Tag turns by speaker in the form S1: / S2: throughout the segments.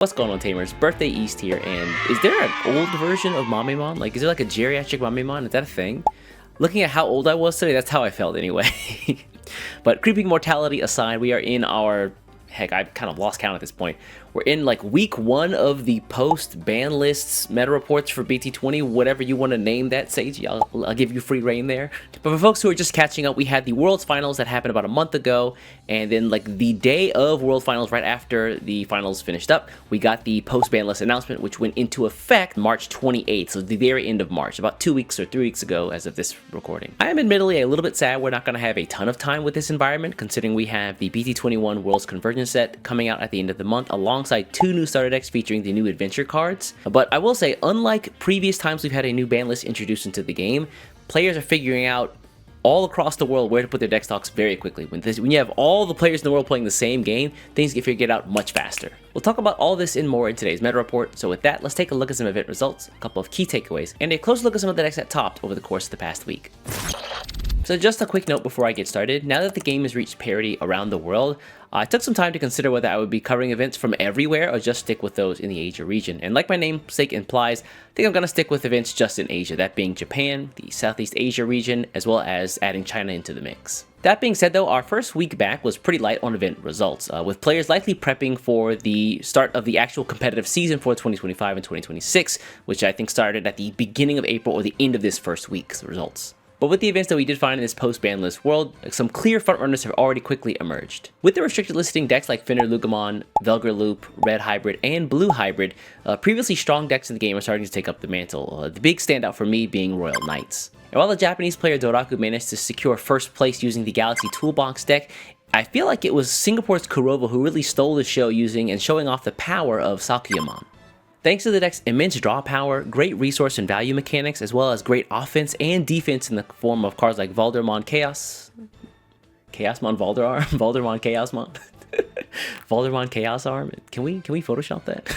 S1: What's going on, Tamers? Birthday East here, and is there an old version of Mamemon? Like, is there like a geriatric Mamemon? Is that a thing? Looking at how old I was today, that's how I felt anyway. But creeping mortality aside, we are in our... Heck, I've kind of lost count at this point. We're in like week 1 of the post ban lists, meta reports for BT20, whatever you want to name that, Sage. I'll give you free reign there. But for folks who are just catching up, we had the Worlds Finals that happened about a month ago, and then like the day of World Finals, right after the finals finished up, we got the post ban list announcement, which went into effect March 28th, so the very end of March, about 2 weeks or 3 weeks ago as of this recording. I am admittedly a little bit sad we're not going to have a ton of time with this environment, considering we have the BT21 Worlds Convergence set coming out at the end of the month, alongside 2 new starter decks featuring the new adventure cards. But I will say, unlike previous times we've had a new ban list introduced into the game, players are figuring out all across the world where to put their deck stocks very quickly. When you have all the players in the world playing the same game, things get figured out much faster. We'll talk about all this and more in today's meta report, so with that, let's take a look at some event results, a couple of key takeaways, and a close look at some of the decks that topped over the course of the past week. So just a quick note before I get started, now that the game has reached parity around the world, I took some time to consider whether I would be covering events from everywhere or just stick with those in the Asia region. And like my namesake implies, I think I'm going to stick with events just in Asia, that being Japan, the Southeast Asia region, as well as adding China into the mix. That being said though, our first week back was pretty light on event results, with players likely prepping for the start of the actual competitive season for 2025 and 2026, which I think started at the beginning of April or the end of this first week's results. But with the events that we did find in this post-ban list world, some clear frontrunners have already quickly emerged. With the restricted listing decks like Lugamon, Velgar Loop, Red Hybrid, and Blue Hybrid, previously strong decks in the game are starting to take up the mantle, the big standout for me being Royal Knights. And while the Japanese player Doraku managed to secure first place using the Galaxy Toolbox deck, I feel like it was Singapore's Kurova who really stole the show using and showing off the power of Safoagamon. Thanks to the deck's immense draw power, great resource and value mechanics, as well as great offense and defense in the form of cards like Valdermon Chaosmon Valderarm? Valdermon Chaosmon? Valdermon Chaos Arm? Can we Photoshop that?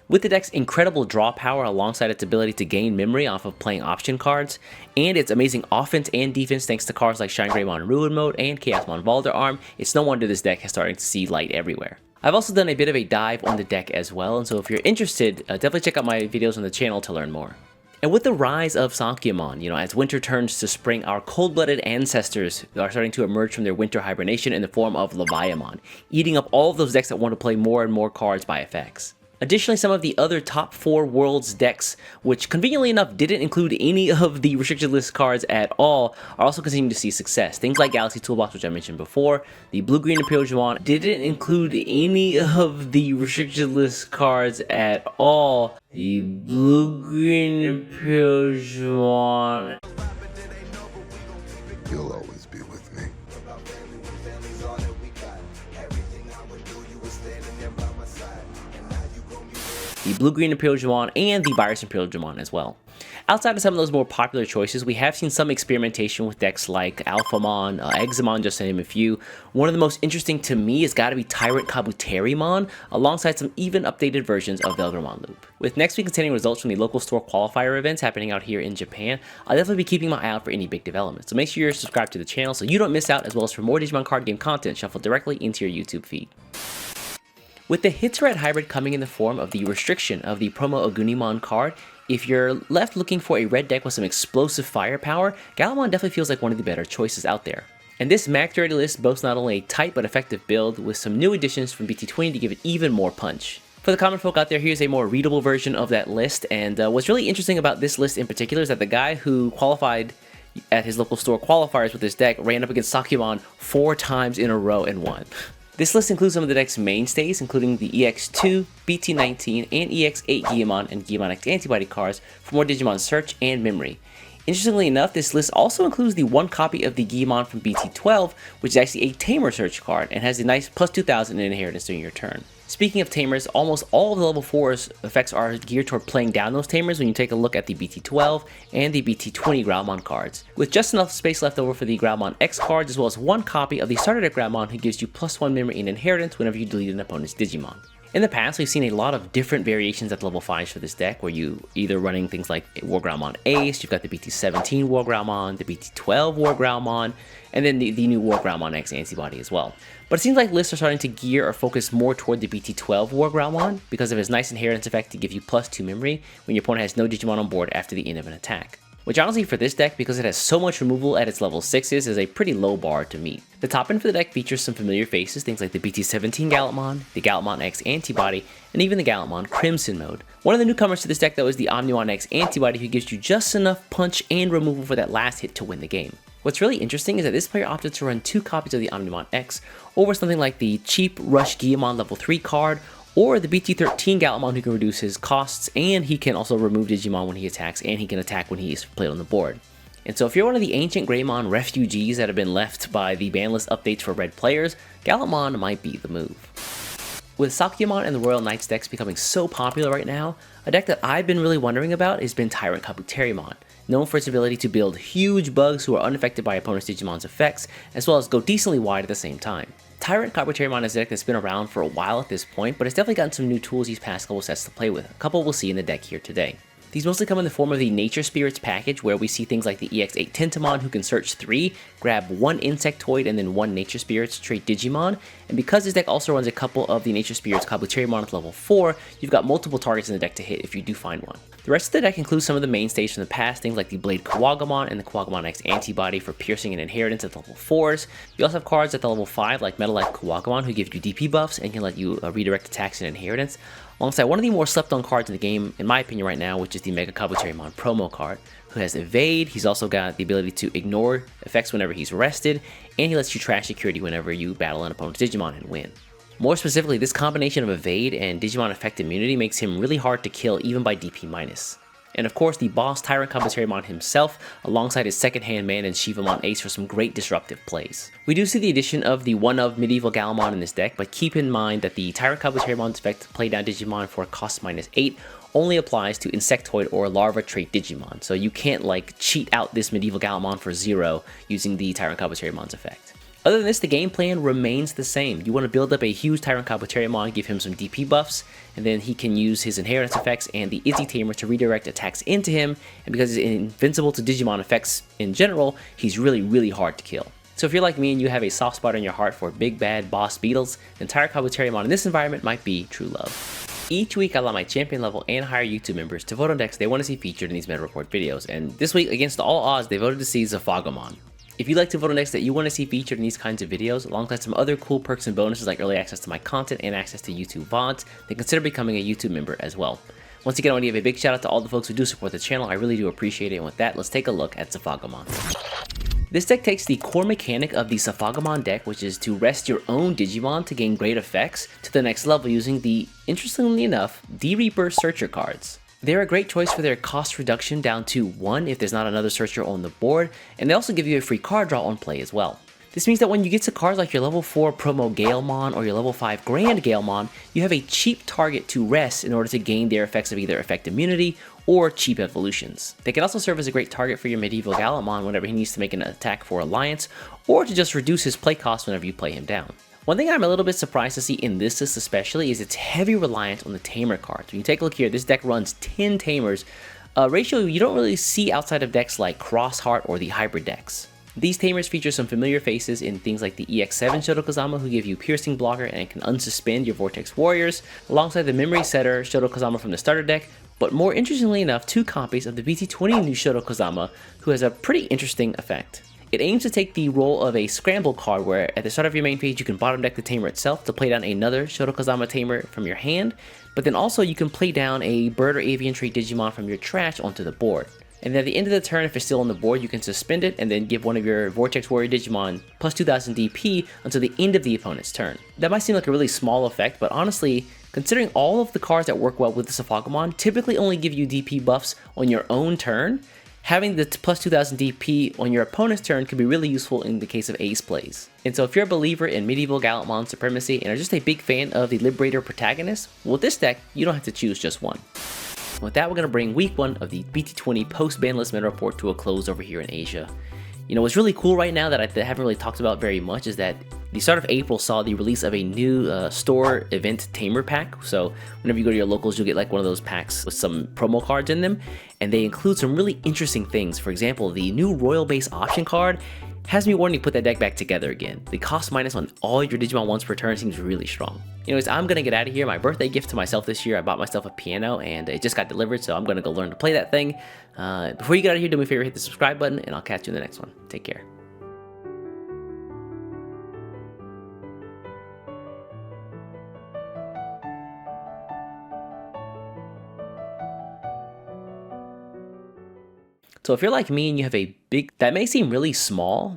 S1: With the deck's incredible draw power alongside its ability to gain memory off of playing option cards, and its amazing offense and defense thanks to cards like Shine Greymon Ruin Mode and Chaosmon Valderarm, it's no wonder this deck is starting to see light everywhere. I've also done a bit of a dive on the deck as well, and so if you're interested, definitely check out my videos on the channel to learn more. And with the rise of Safoagamon, as winter turns to spring, our cold-blooded ancestors are starting to emerge from their winter hibernation in the form of Leviamon, eating up all of those decks that want to play more and more cards by effects. Additionally, some of the other top 4 Worlds decks, which conveniently enough didn't include any of the restricted list cards at all, are also continuing to see success. Things like Galaxy Toolbox, which I mentioned before, the Blue-Green Imperial Digimon didn't include any of the restricted list cards at all. The Blue-Green Imperial Digimon...
S2: You'll always be with me.
S1: The Blue-Green Imperial Digimon, and the Virus Imperial Digimon as well. Outside of some of those more popular choices, we have seen some experimentation with decks like Alphamon, Examon, just to name a few. One of the most interesting to me has got to be TyrantKabuterimon, alongside some even updated versions of Velgarmon Loop. With next week containing results from the local store qualifier events happening out here in Japan, I'll definitely be keeping my eye out for any big developments. So make sure you're subscribed to the channel so you don't miss out, as well as for more Digimon card game content shuffled directly into your YouTube feed. With the Hits Red Hybrid coming in the form of the restriction of the promo Agunimon card, if you're left looking for a red deck with some explosive firepower, Gallantmon definitely feels like one of the better choices out there. And this max rarity list boasts not only a tight but effective build with some new additions from BT20 to give it even more punch. For the common folk out there, here's a more readable version of that list, and what's really interesting about this list in particular is that the guy who qualified at his local store qualifiers with this deck ran up against Safoagamon 4 times in a row and won. This list includes some of the deck's mainstays, including the EX2, BT19, and EX8 Guillamon and Guillamon X antibody cards for more Digimon search and memory. Interestingly enough, this list also includes the 1 copy of the Guillamon from BT12, which is actually a Tamer search card and has a nice plus 2000 in inheritance during your turn. Speaking of Tamers, almost all of the level 4's effects are geared toward playing down those Tamers when you take a look at the BT12 and the BT20 Growlmon cards, with just enough space left over for the Growlmon X cards, as well as 1 copy of the starter deck Growlmon who gives you +1 memory and inheritance whenever you delete an opponent's Digimon. In the past, we've seen a lot of different variations at level 5s for this deck, where you either running things like Wargramon Ace, you've got the BT17 Wargramon, the BT12 Wargramon, and then the new Wargramon X antibody as well. But it seems like lists are starting to gear or focus more toward the BT12 Wargramon because of his nice inheritance effect to give you +2 memory when your opponent has no Digimon on board after the end of an attack. Which honestly for this deck, because it has so much removal at its level 6s, is a pretty low bar to meet. The top end for the deck features some familiar faces, things like the BT17 Gallantmon, the Gallantmon X antibody, and even the Gallantmon Crimson mode. One of the newcomers to this deck though is the Omnimon X antibody, who gives you just enough punch and removal for that last hit to win the game. What's really interesting is that this player opted to run 2 copies of the Omnimon X over something like the cheap Rush Guillemon level 3 card, or the BT13 Gallantmon, who can reduce his costs, and he can also remove Digimon when he attacks, and he can attack when he is played on the board. And so if you're one of the ancient Greymon refugees that have been left by the Banlist updates for red players, Gallantmon might be the move. With Safoagamon and the Royal Knights decks becoming so popular right now, a deck that I've been really wondering about has been TyrantKabuterimon, known for its ability to build huge bugs who are unaffected by opponent's Digimon's effects, as well as go decently wide at the same time. TyrantKabuterimon is a deck that's been around for a while at this point, but it's definitely gotten some new tools these past couple sets to play with. A couple we'll see in the deck here today. These mostly come in the form of the Nature Spirits package, where we see things like the EX8 Tentomon, who can search 3, grab 1 Insectoid and then 1 Nature Spirits trait Digimon, and because this deck also runs a couple of the Nature Spirits Kabuterimon at level 4, you've got multiple targets in the deck to hit if you do find one. The rest of the deck includes some of the mainstays from the past, things like the Blade Safoagamon and the Safoagamon X antibody for piercing and inheritance at level 4s. You also have cards at the level 5 like Metal Life Safoagamon, who give you DP buffs and can let you redirect attacks and inheritance, alongside one of the more slept on cards in the game, in my opinion right now, which is the Mega Kabuterimon promo card, who has Evade. He's also got the ability to ignore effects whenever he's rested, and he lets you trash security whenever you battle an opponent's Digimon and win. More specifically, this combination of Evade and Digimon Effect Immunity makes him really hard to kill even by DP-. And of course, the boss TyrantKabuterimon himself, alongside his second-hand man and Shivamon Ace for some great disruptive plays. We do see the addition of the one-of Medieval Gallantmon in this deck, but keep in mind that the TyrantKabuterimon's effect to play down Digimon for cost -8 only applies to Insectoid or Larva trait Digimon, so you can't like cheat out this Medieval Gallantmon for 0 using the TyrantKabuterimon's effect. Other than this, the game plan remains the same. You want to build up a huge TyrantKabuterimon, give him some DP buffs, and then he can use his inheritance effects and the Izzy Tamer to redirect attacks into him, and because he's invincible to Digimon effects in general, he's really hard to kill. So if you're like me and you have a soft spot in your heart for big bad boss beetles, then TyrantKabuterimon in this environment might be true love. Each week I allow my champion level and higher YouTube members to vote on decks they want to see featured in these meta report videos, and this week, against all odds, they voted to see Safoagamon. If you'd like to vote on decks that you want to see featured in these kinds of videos, alongside some other cool perks and bonuses like early access to my content and access to YouTube VODs, then consider becoming a YouTube member as well. Once again, I want to give a big shout out to all the folks who do support the channel. I really do appreciate it, and with that, let's take a look at Safoagamon. This deck takes the core mechanic of the Safoagamon deck, which is to rest your own Digimon to gain great effects, to the next level using the, interestingly enough, D-Reaper Searcher cards. They're a great choice for their cost reduction down to 1 if there's not another searcher on the board, and they also give you a free card draw on play as well. This means that when you get to cards like your level 4 promo Gallantmon or your level 5 Grand Gallantmon, you have a cheap target to rest in order to gain their effects of either effect immunity or cheap evolutions. They can also serve as a great target for your Medieval Gallantmon whenever he needs to make an attack for Alliance, or to just reduce his play cost whenever you play him down. One thing I'm a little bit surprised to see in this list especially is its heavy reliance on the Tamer cards. When you take a look here, this deck runs 10 Tamers, a ratio you don't really see outside of decks like Crossheart or the Hybrid decks. These Tamers feature some familiar faces in things like the EX7 Shotokazama, who give you Piercing Blocker and can unsuspend your Vortex Warriors, alongside the Memory Setter Shotokazama from the starter deck, but more interestingly enough, 2 copies of the BT20 new Shotokazama, who has a pretty interesting effect. It aims to take the role of a scramble card where at the start of your main phase you can bottom deck the Tamer itself to play down another Shotokazama Tamer from your hand, but then also you can play down a bird or avian trait Digimon from your trash onto the board. And then at the end of the turn, if it's still on the board, you can suspend it and then give one of your Vortex Warrior Digimon plus 2000 DP until the end of the opponent's turn. That might seem like a really small effect, but honestly, considering all of the cards that work well with the Safoagamon typically only give you DP buffs on your own turn, having the plus 2000 DP on your opponent's turn could be really useful in the case of ace plays. And so if you're a believer in Medieval Gallantmon supremacy and are just a big fan of the Liberator protagonist, well, with this deck, you don't have to choose just one. With that, we're going to bring week 1 of the BT20 post-Banlist meta report to a close over here in Asia. You know, what's really cool right now that I haven't really talked about very much is that The start of April saw the release of a new store event tamer pack. So whenever you go to your locals, you'll get like one of those packs with some promo cards in them, and they include some really interesting things. For example, the new Royal Base option card has me wanting to put that deck back together again. The cost minus on all your Digimon once per turn seems really strong. Anyways, I'm gonna get out of here. My birthday gift to myself this year, I bought myself a piano and it just got delivered, so I'm gonna go learn to play that thing. Before you get out of here, do me a favor, hit the subscribe button, and I'll catch you in the next one. Take care. So if you're like me and you have a big, that may seem really small,